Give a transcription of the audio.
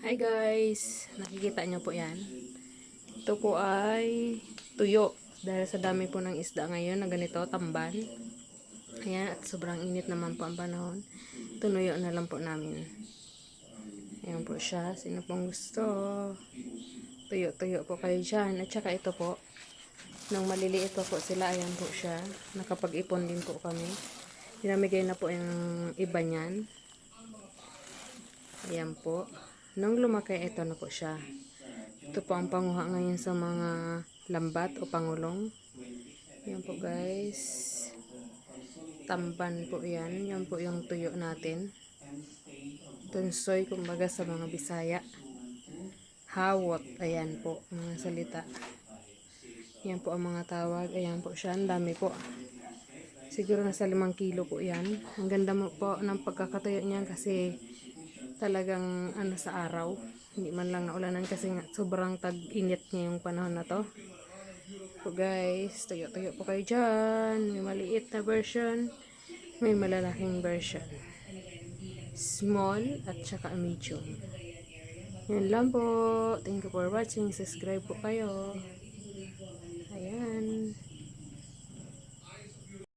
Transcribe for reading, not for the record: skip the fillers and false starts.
Hi guys! Nakikita nyo po yan. Ito po ay tuyo. Dahil sa dami po ng isda ngayon na ganito, tamban. Ayan, at sobrang init naman po ang panahon. Tunuyo na lang po namin. Ayan po siya. Sino pong gusto? Tuyo-tuyo po kayo dyan. At saka ito po, nung maliliit po sila, ayan po siya. Nakapag-ipon din po kami. Pinamigay na po yung iba niyan. Ayan po. Nung lumaki, ito na po siya. Ito po ang panguha ngayon sa mga lambat o pangulong. Yan po guys. Tamban po yan. Yan po yung tuyo natin. Tunsoy kumbaga sa mga Bisaya. Hawot. Ayan po mga salita. Yan po ang mga tawag. Ayan po siya. Ang dami po. Siguro nasa 5 kilo po yan. Ang ganda mo po ng pagkakatuyo niyan kasi talagang sa araw. Hindi man lang naulanan kasi nga sobrang tag-init niya yung panahon na to. So guys, tuyo-tuyo po kayo dyan. May maliit na version, may malalaking version. Small at saka medium. Yan lang po. Thank you for watching. Subscribe po kayo.